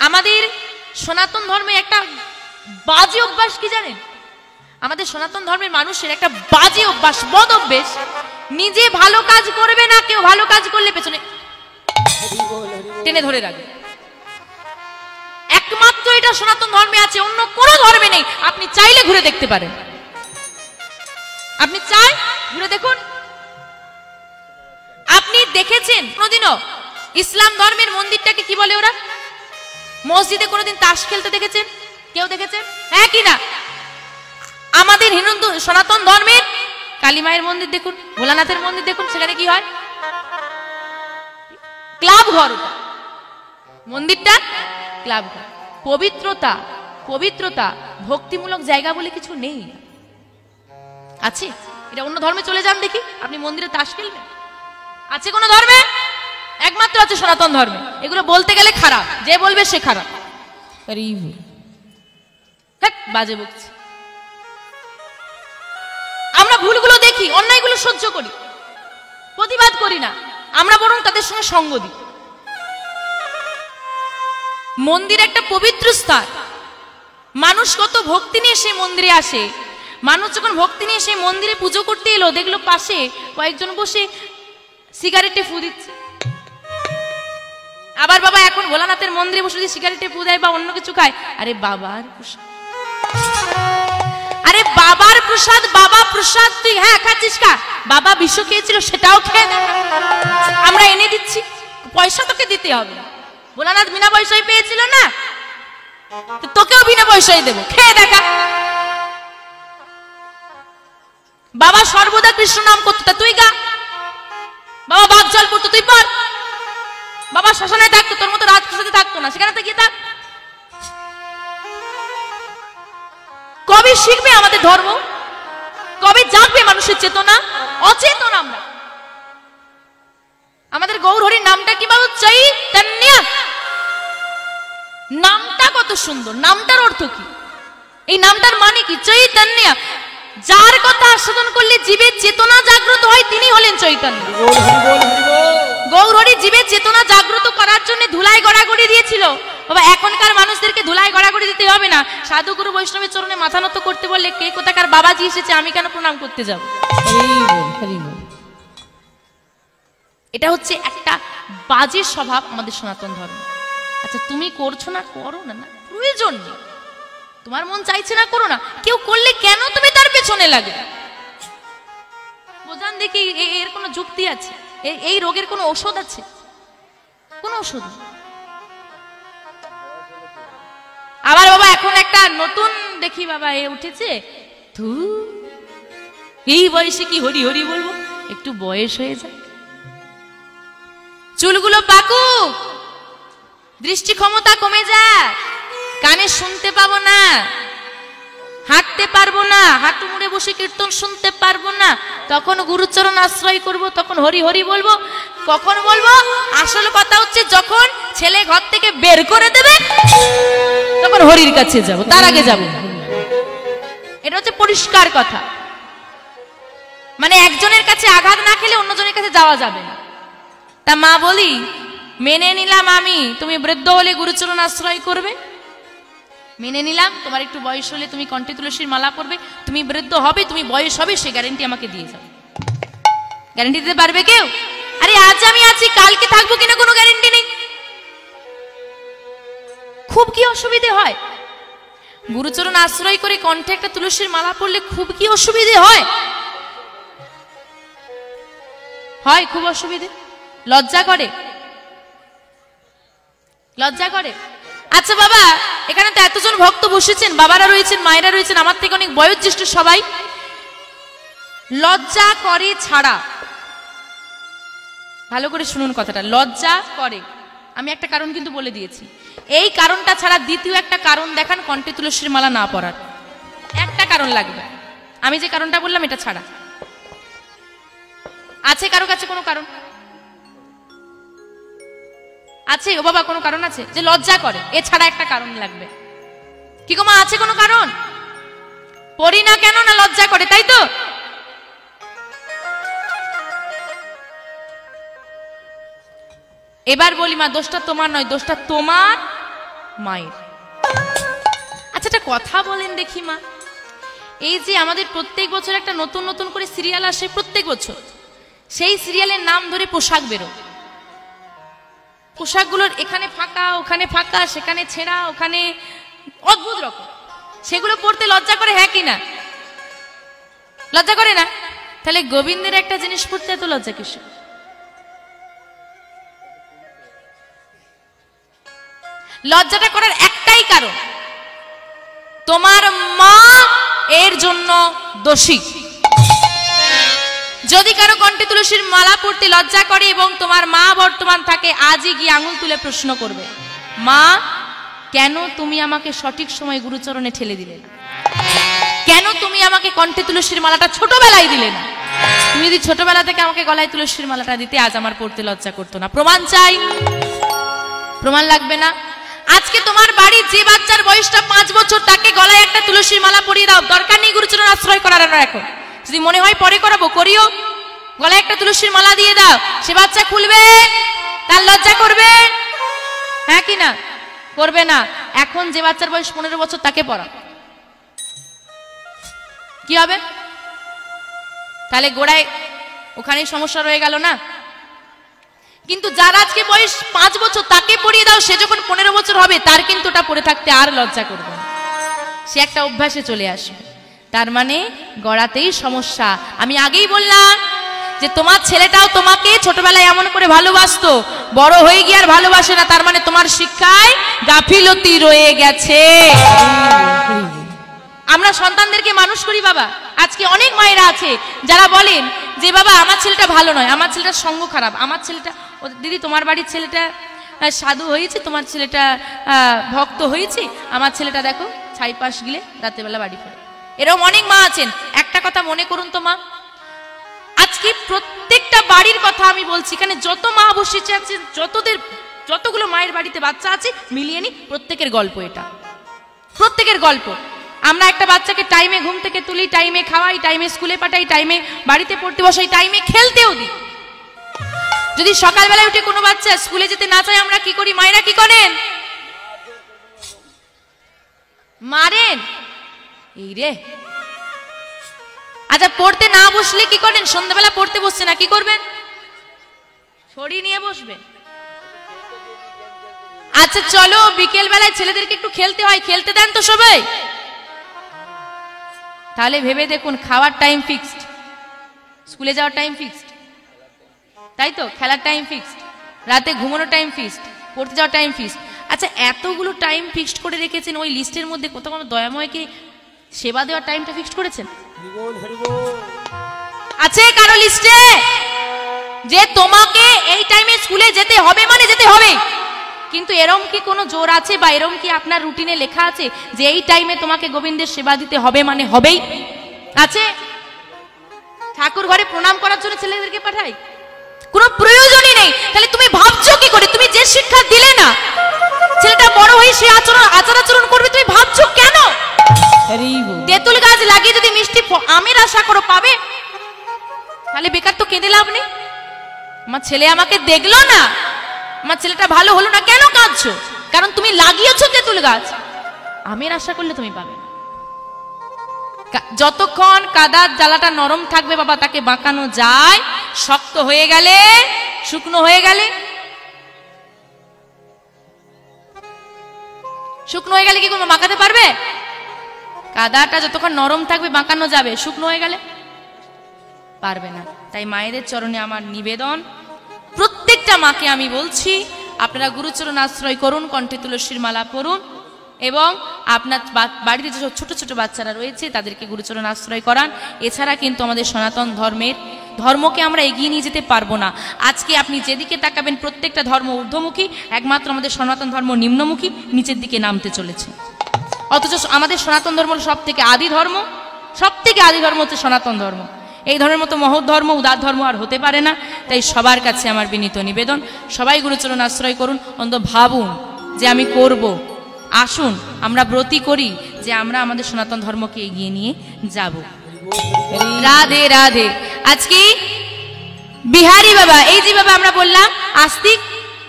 আমাদের সনাতন ধর্মে একটা বাজে অভ্যাস কি জানেন? আমাদের সনাতন ধর্মের মানুষের একটা বাজে অভ্যাস, বদ অভ্যাস, নিজে ভালো কাজ করবে না, কেউ ভালো কাজ করলে পেছনে টেনে ধরে রাখবে। একমাত্র এটা সনাতন ধর্মে আছে, অন্য কোনো ধর্মে নেই। আপনি চাইলে ঘুরে দেখতে পারেন, আপনি চাই ঘুরে দেখুন। আপনি দেখেছেন কোনদিনও ইসলাম ধর্মের মন্দিরটাকে কি বলে ওরা? মসজিদে কোনোদিন তাস খেলতে দেখেছেন? কেউ দেখেছেন? হ্যাঁ কি না? আমাদের হিন্দু সনাতন ধর্মের কালী মায়ের মন্দির দেখুন, ভোলানাথের মন্দির দেখুন, সেখানে কি হয়? ক্লাব ঘর, মন্দিরটা ক্লাব ঘর। পবিত্রতা, পবিত্রতা, ভক্তিমূলক জায়গা বলে কিছু নেই। আছে? এটা অন্য ধর্মে চলে যান দেখি, আপনি মন্দিরে তাস খেলবেন? আছে কোন ধর্মে? একমাত্র আছে সনাতন ধর্মে। এগুলো বলতে গেলে খারাপ, যে বলবে সে খারাপ, বাজে বকছে। আমরা ভুলগুলো দেখি, অন্যায়গুলো সহ্য করি, প্রতিবাদ করি না, আমরা বরং তাদের সঙ্গে সঙ্গ দিই। মন্দির একটা পবিত্র স্থান, মানুষ কত ভক্তি নিয়ে সেই মন্দিরে আসে। মানুষ যখন ভক্তি নিয়ে সেই মন্দিরে পুজো করতে এলো, দেখলো পাশে কয়েকজন বসে সিগারেটে ফু দিচ্ছে। আবার বাবা এখন ভোলানাথের মন্দিরে বসে যদি সিগারেটে ফু দেয় বা অন্য কিছু খায়, আরে বাবার প্রসাদ, আরে বাবার প্রসাদ, বাবা প্রসাদ তুই হ্যাঁ খাচ্ছিস, খা। বাবা বিষ খেয়েছিল, সেটাও খেয়ে আমরা এনে দিচ্ছি, পয়সা তোকে দিতে হবে। ভোলানাথ বিনা পয়সায় পেয়েছিল না, তোকেও বিনা পয়সায় দেবো, খেয়ে দেখা। বাবা সর্বদা কৃষ্ণ নাম করতো, তুই গা। বাবা বাঘ জল পড়তো, তুই পড়। বাবা শ্মশানে থাকতো, তোর মতো রাজপ্রাসাদে থাকতো না, সেখানে তো গিয়ে থাক। কবে শিখবে আমাদের ধর্ম? কবে জাগবে মানুষের চেতনা? অচেতন আমরা। আমাদের গৌরহরির নামটা কি বলো? চৈতন্য। নামটা কত সুন্দর, নামটার অর্থ কি? এই নামটার মানে কি? চৈতন্য। যার কথা আস্বাদন করলে জীবের চেতনা জাগ্রত হয়, তিনি হলেন চৈতন্য। গৌরহরি জীবের চেতনা জাগ্রত করার জন্য ধুলাই গড়াগড়ি দিয়েছিল। বাবা এখনকার মানুষদেরকে ধুলাই গড়াগড়ি দিতে হবে না, সাধুগুরু বৈষ্ণবের চরণে মাথা নত করতে বললে কে কোথাকার বাবাজি এসেছে, আমি কেন প্রণাম করতে যাব? এটা হচ্ছে একটা বাজে স্বভাব আমাদের সনাতন ধর্ম। আচ্ছা তুমি করছো না, করো না, প্রয়োজন নেই। তোমার মন চাইছে না, করো না। কেউ করলে কেন তুমি তার পেছনে লাগে? বোঝান দেখি, এর কোনো যুক্তি আছে? এই রোগের কোনো ঔষধ আছে? কোন ঔষধ? আবার বাবা এখন একটা নতুন দেখি বাবা এ উঠেছে, এই বয়সে কি হরি হরি বলবো? একটু বয়স হয়ে যায়, চুলগুলো পাকুক, দৃষ্টি ক্ষমতা কমে যায়, কানে শুনতে পাবো না, হাঁটতে পারবো না, হাঁটু মুড়ে বসে কীর্তন শুনতে পারবো না, তখন গুরুচরণ আশ্রয় করব, তখন হরি হরি বলবো। কখন বলবো? আসল কথা হচ্ছে যখন ছেলে ঘর থেকে বের করে দেবে, তখন হরির কাছে যাব, তার আগে যাব। এটা হচ্ছে পরিষ্কার কথা। মানে একজনের কাছে আঘাত না খেলে অন্যজনের কাছে যাওয়া যাবে না। তা মা বলি, মেনে নিলাম আমি, তুমি বৃদ্ধ হলে গুরুচরণ আশ্রয় করবে, মেনে নিলাম। তোমার একটু বয়স হলে তুমি কণ্ঠে তুলসীর মালা পরবে, তুমি বৃদ্ধ হবে, তুমি বয়স হবে, সে গ্যারান্টি আমাকে দিয়ে যাও। গ্যারান্টি দিতে পারবে কেউ? আরে আজ আমি আছি, কালকে থাকবো কিনা কোনো গ্যারান্টি নেই। খুব কি অসুবিধে হয়? গুরুচরণ আশ্রয় করে কণ্ঠে একটা তুলসীর মালা পরলে খুব কি অসুবিধে হয়? হয় খুব অসুবিধে, লজ্জা করে, লজ্জা করে। আচ্ছা বাবা এখানে তো এতজন ভক্ত বসেছেন, বাবারা রয়েছেন, মায়েরা রয়েছেন, আমার থেকে অনেক বয়োজ্যেষ্ঠ সবাই, লজ্জা করে ছাড়া, ভালো করে শুনুন কথাটা, লজ্জা করে। আমি একটা কারণ কিন্তু বলে দিয়েছি, এই কারণটা ছাড়া দ্বিতীয় একটা কারণ দেখান কণ্ঠে তুলসীর মালা না পরার। একটা কারণ লাগবে, আমি যে কারণটা বললাম এটা ছাড়া। আছে কারো কাছে কোনো কারণ আছে? ও বাবা কোনো কারণ আছে যে লজ্জা করে? এছাড়া একটা কারণ লাগবে। কি গো মা, আছে কোনো কারণ? পড়ি না কেন? না লজ্জা করে, তাই তো? এবার বলি মা, দোষটা তোমার নয়, দোষটা তোমার মায়ের। আচ্ছা একটা কথা বলেন দেখি মা, এই যে আমাদের প্রত্যেক বছর একটা নতুন নতুন করে সিরিয়াল আসে প্রত্যেক বছর, সেই সিরিয়ালের নাম ধরে পোশাক বেরো, পোশাকগুলোর এখানে ফাঁকা ওখানে ফাঁকা, সেখানে ছেঁড়া ওখানে অদ্ভুত রকম, সেগুলো পড়তে লজ্জা করে, হ্যাঁ কি না? লজ্জা করে না? তাহলে গোবিন্দের একটা জিনিস পড়তে এত লজ্জা কিসের? লজ্জাটা করার একটাই কারণ, তোমার মা এর জন্য দোষী। যদি কারো কণ্ঠে তুলসীর মালা পড়তে লজ্জা করে এবং তোমার মা বর্তমান থাকে, আজই গিয়ে আঙুল তুলে প্রশ্ন করবে, মা কেন তুমি আমাকে সঠিক সময় গুরুচরণে ঠেলে দিলে না? কেন তুমি আমাকে কণ্ঠে তুলসীর মালাটা ছোটবেলায় দিলে না? তুমি যদি ছোটবেলা থেকে আমাকে গলায় তুলসীর মালাটা দিতে, আজ আমার পড়তে লজ্জা করতো না। প্রমাণ চাই? প্রমাণ লাগবে না? আজকে তোমার বাড়ির যে বাচ্চার বয়সটা 5 বছর, তাকে গলায় একটা তুলসীর মালা পরিয়ে দাও, দরকার নেই গুরুচরণ আশ্রয় করার। এখন যদি মনে হয় পরে করাবো, করিও, গলায় একটা তুলসীর মালা দিয়ে দাও, সে বাচ্চা খুলবে, তার লজ্জা করবে, হ্যাঁ কি না? করবে না। এখন যে বাচ্চার বয়স 15 বছর, তাকে পড়াও, কি হবে? তাহলে গোড়ায় ওখানেই সমস্যা রয়ে গেল না? কিন্তু যার আজকে বয়স 5 বছর, তাকে পড়িয়ে দাও, সে যখন 15 বছর হবে, তার কিন্তু ওটা পড়ে থাকতে আর লজ্জা করবে না, সে একটা অভ্যাসে চলে আসবে। তার মানে গড়াতেই সমস্যা। আমি আগেই বললাম যে তোমার ছেলেটাও তোমাকে ছোটবেলায় এমন করে ভালোবাসতো, বড় হয়ে গিয়ে আর ভালোবাসে না, তার মানে তোমার শিক্ষায় গাফিলতি রয়ে গেছে। আমরা সন্তানদেরকে মানুষ করি বাবা, আজকে অনেক মায়েরা আছে যারা বলেন যে বাবা আমার ছেলেটা ভালো নয়, আমার ছেলেটার সঙ্গ খারাপ, আমার ছেলেটা, দিদি তোমার বাড়ির ছেলেটা সাধু হয়েছে, তোমার ছেলেটা ভক্ত হয়েছে, আমার ছেলেটা দেখো ছাই পাশ গিলে রাতেবেলা বাড়ি ফেরে। এরকম অনেক মা আছেন। একটা কথা মনে করুন তো মা, আজকে প্রত্যেকটা বাড়ির কথা আমি বলছি, এখানে যত মা বসেছে আছেন, যতগুলো মায়ের বাড়িতে বাচ্চা আছে, মিলিয়ে নি, প্রত্যেকের গল্প এটা, প্রত্যেকের গল্প। আমরা একটা বাচ্চাকে টাইমে ঘুম থেকে তুলি, টাইমে খাওয়াই, টাইমে স্কুলে পাঠাই, টাইমে বাড়িতে পড়তে বসাই, টাইমে খেলতেও দিই। যদি সকালবেলায় উঠে কোনো বাচ্চা স্কুলে যেতে না চায়, আমরা কি করি? মায়েরা কি করেন? মারেন। এই রে, আচ্ছা পড়তে না বসলে কি করেন? সন্ধ্যাবেলা পড়তে বসছে না, কি করবেন? ছড়ি নিয়ে বসবে। আচ্ছা চলো বিকেল বেলায় ছেলেদেরকে একটু খেলতে হয়, খেলতে দেন তো সবাই? তাহলে ভেবে দেখুন, খাওয়ার টাইম ফিক্সড, স্কুলে যাওয়ার টাইম ফিক্সড, তাই তো? খেলার টাইম ফিক্সড, রাতে ঘুমানোর টাইম ফিক্সড, পড়তে যাওয়ার টাইম ফিক্সড। আচ্ছা এতগুলো টাইম ফিক্সড করে রেখেছেন, ওই লিস্টের মধ্যে কোথাও কোনো দয়াময়কে সেবা দেওয়ার টাইমটা ফিক্সড করেছেন? আছে কারো লিস্টে যে তোমাকে এই টাইমে স্কুলে যেতে হবে মানে যেতে হবে? কিন্তু এরম কি কোনো জোর আছে, বা এরম কি আপনার রুটিনে লেখা আছে যে এই টাইমে তোমাকে গোবিন্দের সেবা দিতে হবে মানে হবেই? আছে? ঠাকুর ঘরে প্রণাম করার জন্য ছেলেদেরকে পাঠাই? কোনো প্রয়োজনই নেই। তাহলে তুমি ভাবছো কি করে? তুমি যে শিক্ষা দিলে না, ছেলেটা বড় হয়ে সে আচরণ করবে, তুমি ভাবছো কেন? তেঁতুল গাছ লাগিয়ে যদি মিষ্টি আমের আশা করো, পাবে? তাহলে বেকার তো কেঁদে লাভ নেই। আমার ছেলে আমাকে দেখলো না, আমার ছেলেটা ভালো হলো না, কেন কাঁদছো? কারণ তুমি লাগিয়েছো তেঁতুল গাছ, আমের আশা করলে তুমি পাবে না। যতক্ষণ কাদার জ্বালাটা নরম থাকবে বাবা, তাকে বাঁকানো যায়। শক্ত হয়ে গেলে, শুকনো হয়ে গেলে, শুকনো হয়ে গেলে কি করবে? বাঁকাতে পারবে? কাদাটা যতক্ষণ নরম থাকবে বাঁকানো যাবে, শুকনো হয়ে গেলে পারবে না। তাই মায়েদের চরণে আমার নিবেদন, প্রত্যেকটা মাকে আমি বলছি, আপনারা গুরুচরণ আশ্রয় করুন, কণ্ঠে তুলসীর মালা পড়ুন, এবং আপনার বাড়িতে যে ছোট ছোট বাচ্চারা রয়েছে তাদেরকে গুরুচরণ আশ্রয় করান। এছাড়া কিন্তু আমাদের সনাতন ধর্মকে আমরা এগিয়ে নিয়ে যেতে পারবো না। আজকে আপনি যেদিকে তাকাবেন প্রত্যেকটা ধর্ম ঊর্ধ্বমুখী, একমাত্র আমাদের সনাতন ধর্ম নিম্নমুখী, নিচের দিকে নামতে চলেছে। অথচ আমাদের সনাতন ধর্ম সব থেকে আদি ধর্ম, সব থেকে আদি ধর্ম হচ্ছে সনাতন ধর্ম। এই ধর্মের মতো মহৎ ধর্ম, উদার ধর্ম আর হতে পারে না। তাই সবার কাছে আমার বিনীত নিবেদন, সবাই গুরুচরণ আশ্রয় করুন। অন্তত ভাবুন যে আমি করব। আসুন আমরা ব্রতী করি যে আমরা আমাদের সনাতন ধর্মকে এগিয়ে নিয়ে যাব। রাধে রাধে। আজকে বিহারী বাবা, এই যে বাবা আমরা বললাম আস্তিক,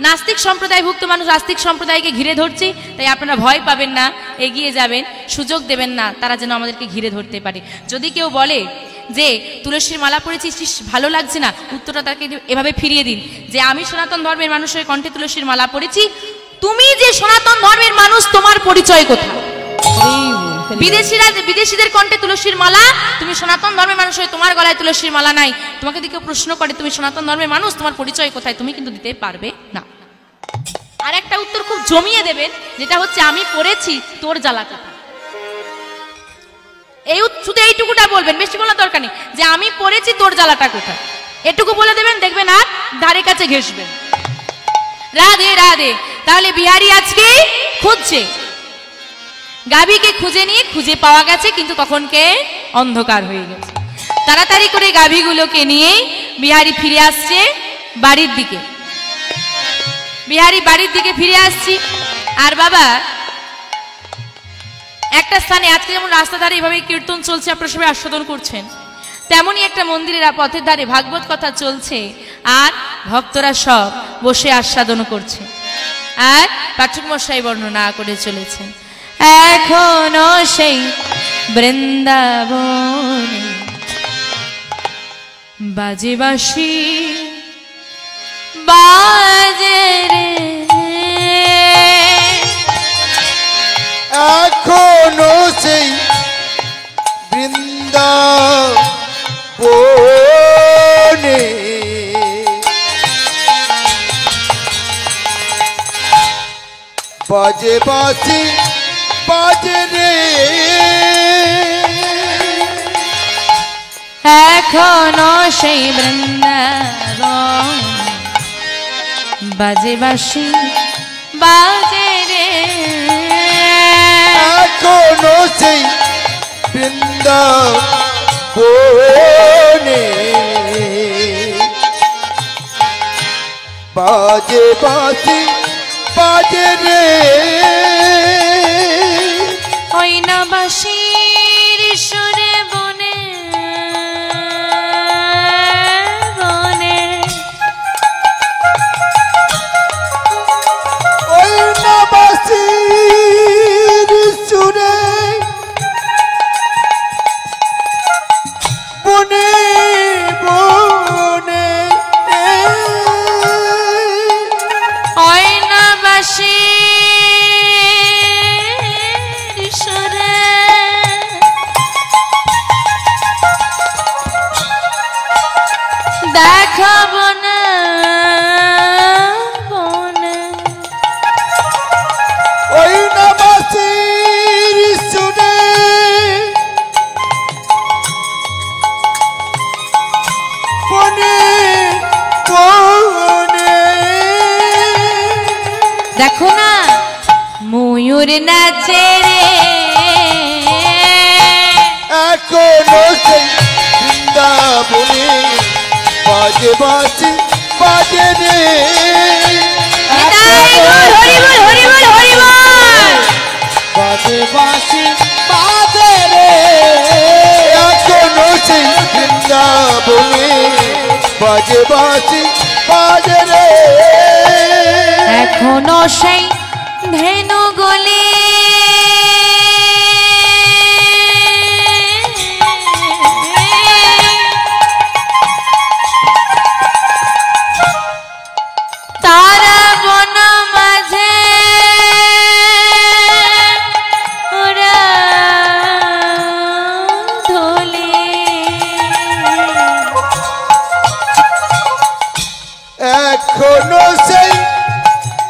নাস্তিক সম্প্রদায়ভুক্ত মানুষ আস্তিক সম্প্রদায়কে ঘিরে ধরছি, তাই আপনারা ভয় পাবেন না, এগিয়ে যাবেন, সুযোগ দেবেন না তারা যেন আমাদেরকে ঘিরে ধরতে পারে। যদি কেউ বলে যে তুলসীর মালা পরেছিস ভালো লাগছে না, উত্তরটা তাকে এভাবে ফিরিয়ে দিন যে আমি সনাতন ধর্মের মানুষের কণ্ঠে তুলসীর মালা পরেছি, তুমি যে সনাতন ধর্মের মানুষ তোমার পরিচয় কোথায়? বিদেশিদের কণ্ঠে তুলসীর মালা, তুমি সনাতন ধর্মের মানুষ হয়ে তোমার গলায় তুলসীর মালা নাই, তোমাকে যদি কেউ প্রশ্ন করে তুমি সনাতন ধর্মের মানুষ, তোমার পরিচয় কোথায়, তুমি কিন্তু দিতে পারবে না। আর একটা উত্তর খুব জমিয়ে দেবেন, যেটা হচ্ছে আমি পড়েছি তোর জ্বালা কোথায়। এই শুধু এইটুকুটা বলবেন, বেশি বলার দরকার নেই, যে আমি পড়েছি তোর জ্বালাটা কোথায়, এটুকু বলে দেবেন, দেখবেন আর ধারে কাছে ঘেসবেন। রাধে রাধে। তাহলে বিহারি আজকে খুঁজছে, গাভীকে খুঁজে নিয়ে খুঁজে পাওয়া গেছে, কিন্তু তখনকে অন্ধকার হয়ে গেছে। তাড়াতাড়ি করে গাভীগুলোকে নিয়ে বিহারি ফিরে আসছে বাড়ির দিকে। বিহারি বাড়ির দিকে ফিরে আসছি। আর বাবা একটা স্থানে আজকে যেমন রাস্তা ধারে এভাবে কীর্তন চলছে, আপনারা সবাই আস্বাদন করছেন, তেমনই একটা মন্দিরের পথের ধারে ভাগবত কথা চলছে, আর ভক্তরা সব বসে আস্বাদন করছে। আর পাঠক মশাই বর্ণনা করে চলেছেন, এখনো সেই বৃন্দাবনে বাজে বাঁশি বাজে রে, এখনো সেই বৃন্দাবনে বাজে বাঁশি বাজে রে, এখনো সেই বৃন্দাবন বাজে বাঁশি বাজে রে, এখনো সেই বৃন্দাবনে বাজে বাঁশি বাজে রে, ওই না বাঁশির সুরে বনে বনে, ওই না বাঁশির সুরে বনে বনে, ওই না বাঁশির সুরে দেখাবো না বনে, ওই না বাঁশির সুরে বনে বনে, দেখো না ময়ূর নাচে রে, এখনো সেই বৃন্দাবনে বাজে বাঁশি বাজে রে, বাজে বাঁশি বাজে রে, এখনো সেই বৃন্দাবনে বাজে বাঁশি বাজে রে, এখনো সেই ধেনু গলে তারা বন মাঝে ওরা ধলে, এখনো সেই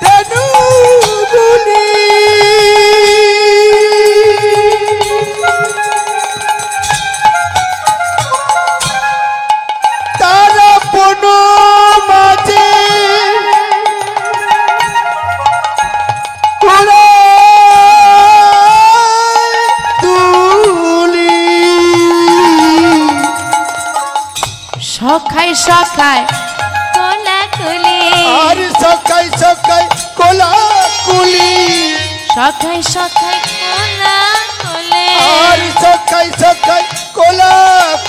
ধেনুগুলি তারা বন মাঝে তুলি, সখায় সখায় কোলা কুলি, আর সকাই সকাই কোলা কুলি, সখায় সখায় কোলা কুলি, আর সকাই সকাই কোলা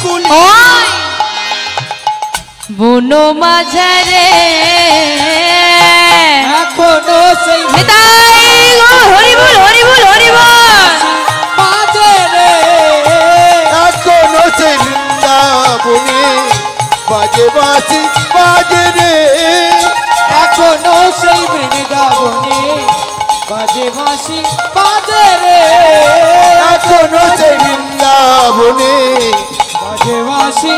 কুলি, বন মাঝারে এখনো সেই নিতাই গৌর হরি বল হরি বল হরি বল। বাজে রে এখনো সেই বৃন্দাবনে বাজে বাঁশি বাজে রে, এখনো সেই বৃন্দাবনে বাজে বাঁশি বাজে রে, এখনো সেই বৃন্দাবনে বাজে বাঁশি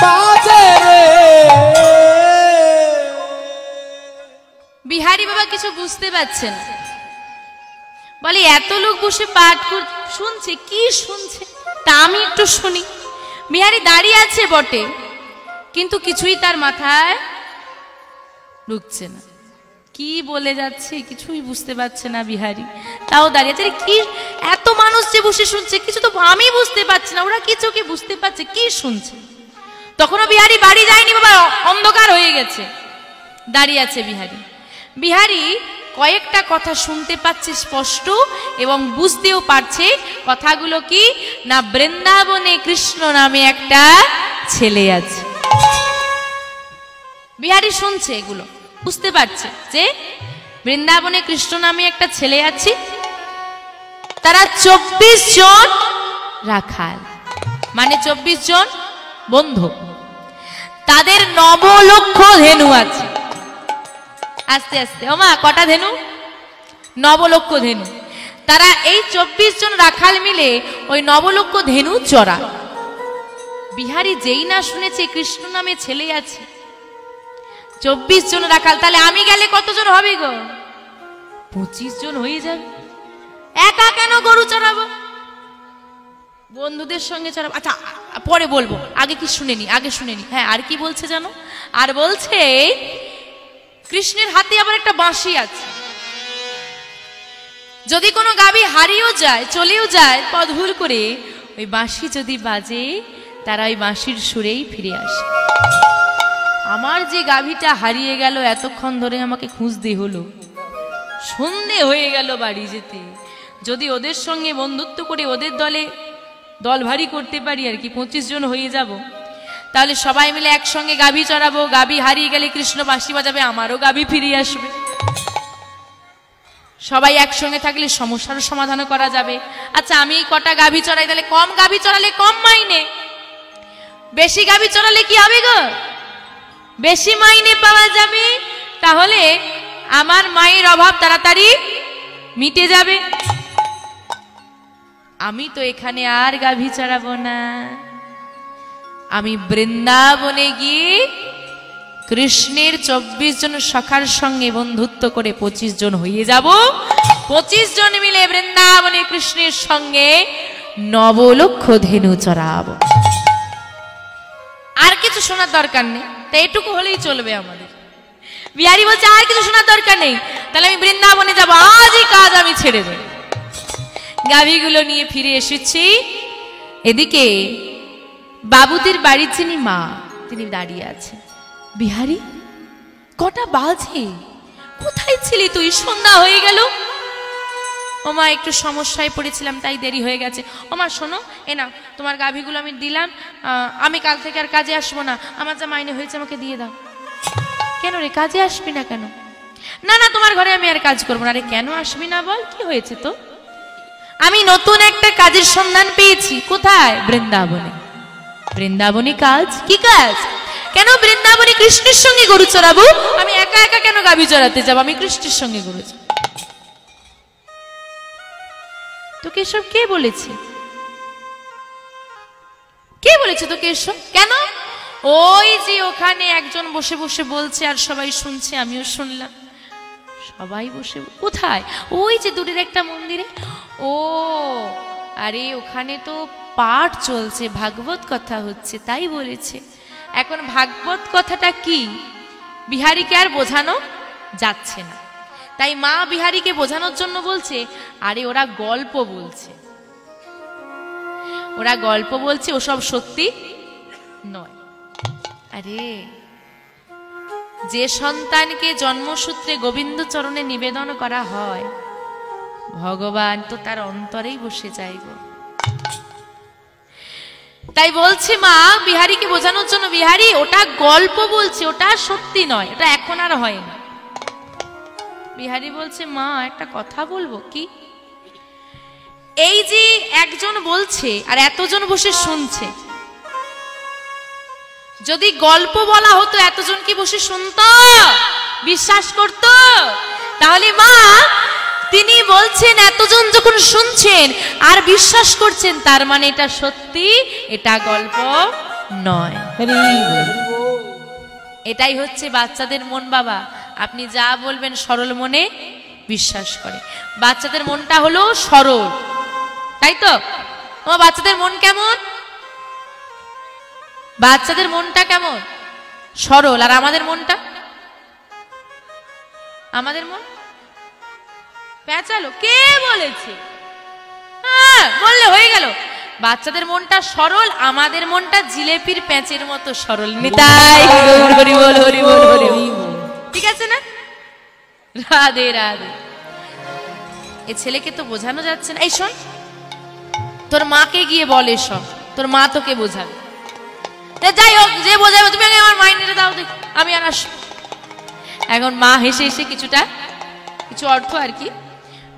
বাজে রে। বিহারী বাবা কিছু বুঝতে পারছেন, বলে এত লোক বসে পাঠ শুনছে, কি শুনছে তা আমি একটু শুনি। বিহারী দাঁড়িয়ে আছে বটে, কিন্তু কিছুই তার মাথায় ঢুকছে না, কি বলে যাচ্ছে কিছুই বুঝতে পারছে না বিহারী। তাও দাঁড়িয়ে আছে, কি এত মানুষ যে বসে শুনছে কিছু তো আমি বুঝতে পারছি না, ওরা কি চোখে বুঝতে পারছে কি শুনছে। তখনও বিহারী বাড়ি যায়নি বাবা, অন্ধকার হয়ে গেছে, দাঁড়িয়ে আছে বিহারী। বিহারী কয়েকটা কথা শুনতে পাচ্ছে স্পষ্ট এবং বুঝতেও পারছে। কথাগুলো কি না, বৃন্দাবনে কৃষ্ণ নামে একটা ছেলে আছে। বিহারী শুনছে, এগুলো বুঝতে পারছে যে বৃন্দাবনে কৃষ্ণ নামে একটা ছেলে আছে, তারা 24 জন রাখাল, মানে 24 জন বন্ধু, তাদের 9 লক্ষ ধেনু আছে। আস্তে আস্তে ওমা কটা ধেনু? 9 লক্ষ ধেনু। তারা এই 24 জন রাখাল মিলে ওই 9 লক্ষ ধেনু চড়া। বিহারী যেই না শুনেছে কৃষ্ণ নামে ছেলে আছে, 24 জন রাখাল, তাহলে আমি গেলে কতজন হবে গো? 25 জন হয়ে যাবে। একা কেন গরু চড়াবো, বন্ধুদের সঙ্গে চড়াবো। আচ্ছা পরে বলবো, আগে কি শুনেনি, আগে শুনেনি। হ্যাঁ আর কি বলছে জানো? আর বলছে কৃষ্ণের হাতে আবার একটা বাঁশি আছে, যদি কোনো গাভী হারিয়েও যায় চলেও যায় পথ ভুল করে, ওই বাঁশি যদি বাজে তারা ওই বাঁশির সুরেই ফিরে আসে। আমার যে গাভীটা হারিয়ে গেল, এতক্ষণ ধরে আমাকে খুঁজতে হলো, সন্ধে হয়ে গেল বাড়ি যেতে, যদি ওদের সঙ্গে বন্ধুত্ব করে ওদের দল ভারী করতে পারি আর কি, 25 জন হয়ে যাব, তাহলে সবাই মিলে একসঙ্গে গাভী চড়াবো, গাভী হারিয়ে গেলে কৃষ্ণ বাঁশি বাজাবে, আমারও গাভী ফিরে আসবে। সবাই একসঙ্গে থাকলে সমস্যার সমাধানও করা যাবে। আচ্ছা আমি কটা গাভী চড়াই, তাহলে কম গাভী চড়ালে কম মাইনে, বেশি গাভী চড়ালে কি হবে গো? বেশি মাইনে পাওয়া যাবে, তাহলে আমার মায়ের অভাব তাড়াতাড়ি মিটে যাবে। আমি তো এখানে আর গাভী চড়াবো না, আমি বৃন্দাবনে গিয়ে কৃষ্ণের 24 জন সখার সঙ্গে বন্ধুত্ব করে 25 জন হয়ে যাব। 25 জন মিলে বৃন্দাবনে কৃষ্ণের সঙ্গে 9 লক্ষ ধেনু চড়াবো। আর কিছু শোনার দরকার নেই, তাই এটুকু হলেই চলবে আমাদের। বিহারী বলছে আর কিছু শোনার দরকার নেই, তাহলে আমি বৃন্দাবনে যাব, আজই কাজ আমি ছেড়ে দেব। গাভীগুলো নিয়ে ফিরে এসেছি। এদিকে বাবুদের বাড়ির যিনি মা, তিনি দাঁড়িয়ে আছেন। বিহারী কটা বাজে, কোথায় ছিলি তুই? সন্ধ্যা হয়ে গেল। ওমা একটু সমস্যায় পড়েছিলাম তাই দেরি হয়ে গেছে। ওমা শোনো, এ না তোমার গাভীগুলো আমি দিলাম, আমি কাল থেকে আর কাজে আসবো না, আমার যা মাইনে হয়েছে আমাকে দিয়ে দাও। কেন রে, কাজে আসবি না কেন? না না তোমার ঘরে আমি আর কাজ করবো না। আরে কেন আসবি না বল, কি হয়েছে তো? আমি নতুন একটা কাজের সন্ধান পেয়েছি। কোথায়? বৃন্দাবনে। বৃন্দাবনে কাজ? কি কাজ? কেন বৃন্দাবনে কৃষ্ণের সঙ্গে গরু চড়াবো? আমি একা একা কেন গাভী চড়াতে যাবো? আমি কৃষ্ণের সঙ্গে গরু চড়াবো। তোকে এসব কে বলেছে? কে বলেছে তোকে এসব? কেন? ওই যে ওখানে একজন বসে বসে বলছে আর সবাই শুনছে, আমিও শুনলাম। সবাই বসে কোথায়? ওই যে দূরের একটা মন্দিরে। ও আরে ওখানে তো পাঠ চলছে, ভাগবত কথা হচ্ছে, তাই বলেছে। এখন ভাগবত কথাটা কি বিহারীকে আর বোঝানো যাচ্ছে না, তাই মা বিহারীকে বোঝানোর জন্য বলছে, আরে ওরা গল্প বলছে, ওরা গল্প বলছে, ওসব সত্যি নয়। আরে যে সন্তানকে জন্মসূত্রে গোবিন্দ চরণে নিবেদন করা হয়, ভগবান তো তার অন্তরেই বসে যায় গো। তাই বলছে মা বিহারীকে বোঝানোর জন্য, বিহারী ওটা গল্প বলছে, ওটা সত্যি নয়, ওটা এখন আর হয় না। বিহারি বলছে, মা একটা কথা বলবো। কি? এই যে একজন বলছে আর এতজন বসে শুনছে, যদি গল্প বলা হতো এতজন কি বসে শুনতো, বিশ্বাস করতো? তাহলে মা তিনি বলছেন এতজন যখন শুনছেন আর বিশ্বাস করছেন, তার মানে এটা সত্যি, এটা গল্প নয়। এটাই হচ্ছে বাচ্চাদের মন বাবা। আপনি যা বলবেন সরল মনে বিশ্বাস করে। বাচ্চাদের মনটা হলো সরল, তাই তো? তোমার বাচ্চাদের মন কেমন? বাচ্চাদের মনটা কেমন? সরল। আর আমাদের মনটা, আমাদের মন পেঁচালো। কে বলেছে? হ্যাঁ, বললে হয়ে গেল। বাচ্চাদের মনটা সরল, আমাদের মনটা জিলেপির প্যাঁচের মতো সরল। নিতাই গৌর হরি বল, হরি বল, হরি বল। ঠিক আছে না? রাধে রাধে। এ ছেলেকে তো বোঝানো যাচ্ছে না। এই শোন, তোর মাকে গিয়ে বল এসব, তোর মা তোকে বোঝাবে। যাই হোক, যে বোঝাবে, তুমি আগে আমার মাইনেটা দাও দেখি, আমি আর আসবো। এখন মা হেসে হেসে কিছু অর্থ আর কি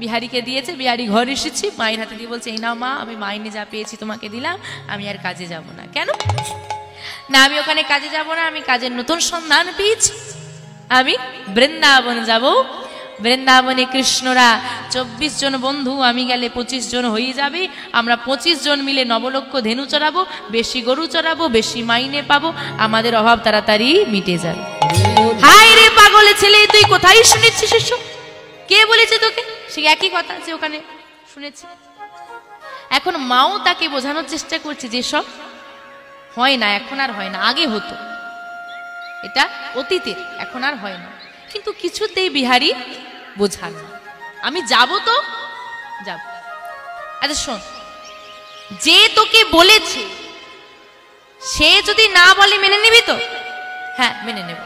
বিহারীকে দিয়েছে। বিহারী ঘর এসেছি, মায়ের হাতে দিয়ে বলছে, এই নাও মা, আমি মাইনে যা পেয়েছি তোমাকে দিলাম, আমি আর কাজে যাব না। কেন? না, আমি ওখানে কাজে যাব না, আমি কাজের নতুন সন্ধান পেয়েছি, আমি বৃন্দাবন যাব। বৃন্দাবনে কৃষ্ণরা 24 জন বন্ধু, আমি গেলে 25 জন হয়ে যাবে। আমরা 25 জন মিলে নবলক্ষ ধেনু চড়াবো, বেশি গরু চড়াবো, বেশি মাইনে পাবো, আমাদের অভাব তাড়াতাড়ি মিটে যাবে। হায় রে পাগলে ছেলে, তুই কোথায় শুনেছিস এসব? কে বলেছে তোকে? সে একই কথা যে ওখানে শুনেছি। এখন মাও তাকে বোঝানোর চেষ্টা করছে যে সব হয় না, এখন আর হয় না, আগে হতো, এটা অতীতের, এখন আর হয় না। কিন্তু কিছুতেই বিহারী বোঝান না। আমি যাব তো যাব। আচ্ছা শোন, যে তোকে বলেছে সে যদি না বলে মেনে নিবি তো? হ্যাঁ, মেনে নেব।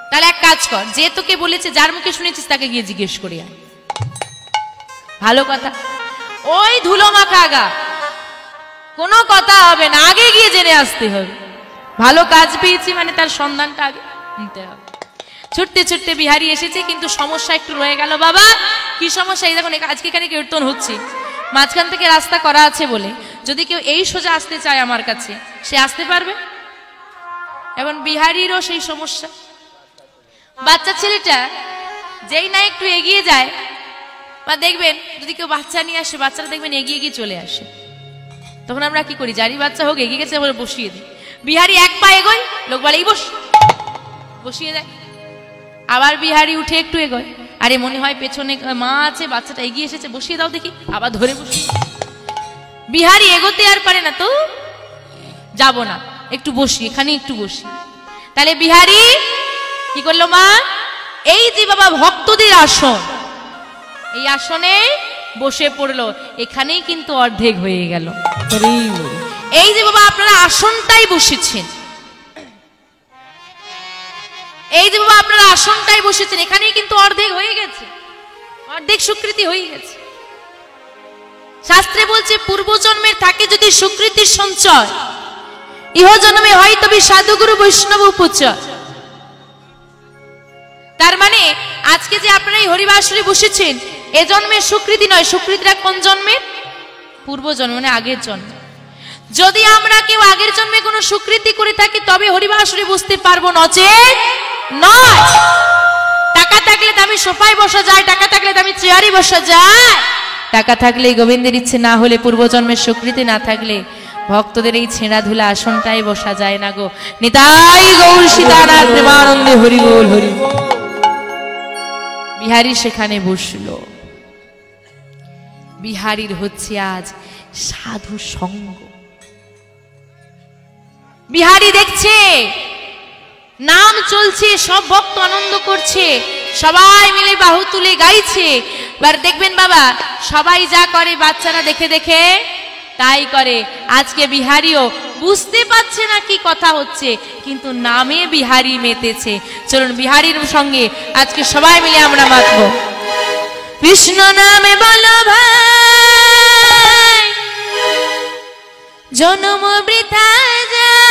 তাহলে এক কাজ কর, যে তোকে বলেছে, যার মুখে শুনেছিস, তাকে গিয়ে জিজ্ঞেস করি আয়। ভালো কথা। ওই ধুলো মাখা গা, কোনো কথা হবে না, আগে গিয়ে জেনে আসতে হবে। ভালো কাজ পেয়েছি মানে তার সন্ধানটা আগে নিতে হবে। ছুটতে ছুটতে বিহারী এসেছে, কিন্তু সমস্যা একটু রয়ে গেল বাবা। কি সমস্যা? এই দেখুন, আজকে এখানে কীর্তন হচ্ছে, মাঝখান থেকে রাস্তা করা আছে বলে যদি কেউ এই সোজা আসতে চায় আমার কাছে, সে আসতে পারবে। এখন বিহারীরও সেই সমস্যা। বাচ্চা ছেলেটা যেই না একটু এগিয়ে যায়, বা দেখবেন যদি কেউ বাচ্চা নিয়ে আসে, বাচ্চারা দেখবেন এগিয়ে গিয়ে চলে আসে, তখন আমরা কি করি? যারই বাচ্চা হোক, এগিয়ে গেছে বলে বসিয়ে দিই। বিহারী এক পা এগোয়, লোক বলে এই বস, বসিয়ে দেয়। আবার বিহারী উঠে একটু এগোয়, আরে মনে হয় পেছনে মা আছে, বাচ্চাটা এগিয়ে এসেছে, বসিয়ে দাও দেখি, আবার ধরে বসিয়ে। বিহারী এগোতে আর পারে না, তো যাব না, একটু বসি, এখানে একটু বসি। তাহলে বিহারী কি করলো? মা, এই যে বাবা ভক্তদের আসন, এই আসনে বসে পড়লো, এখানেই কিন্তু অর্ধেক হয়ে গেল। এই যে বাবা আপনারা আসনটাই বসেছেন, এই যে বাবা আপনারা আসনটাই বসেছেন, এখানেই কিন্তু অর্ধেক হয়ে গেছে, অর্ধেক স্বীকৃতি হয়ে গেছে। শাস্ত্রে বলছে, পূর্বজন্মের থাকে যদি স্বীকৃতির সঞ্চয়, ইহ জন্মে হয় তবে সাধুগুরু বৈষ্ণব উপচয়। তার মানে আজকে যে আপনারা এই হরিবাসরে বসেছেন, এ জন্মের স্বীকৃতি নয়, স্বীকৃতিটা কোন জন্মের? পূর্ব জন্ম, মানে আগের জন্ম। যদি আমরা কেউ আগের জন্মে কোনো স্বীকৃতি করে থাকি, তবে হরিবাসরে বুঝতে পারবো, নচেত নয়। টাকা থাকলে দামি সোফায় বসা যায়, টাকা থাকলে দামি চেয়ারে বসা যায়, টাকা থাকলে গোবিন্দের ইচ্ছে না হলে, পূর্বজন্মের স্বীকৃতি না থাকলে ভক্তদের এই ছেঁড়া ধুলা আসনটাই বসা যায় না গো। নিতাই গৌর সীতানাথ প্রেমানন্দে হরি বল, হরি বল। বিহারী সেখানে বসলো। বিহারীর হচ্ছে আজ সাধু সঙ্গ। বিহারী দেখছে নাম চলছে, সব ভক্ত আনন্দ করছে, সবাই মিলে বাহু তুলে গাইছে। এবার দেখবেন বাবা, সবাই যা করে বাচ্চারা দেখে দেখে তাই করে। আজকে বিহারীও বুঝতে পারছে না কি কথা হচ্ছে, কিন্তু নামে বিহারী মেতেছে। চলুন বিহারীর সঙ্গে আজকে সবাই মিলে আমরা মাতবো। কৃষ্ণ নামে বলো ভাই, জন্ম বৃথা যায়,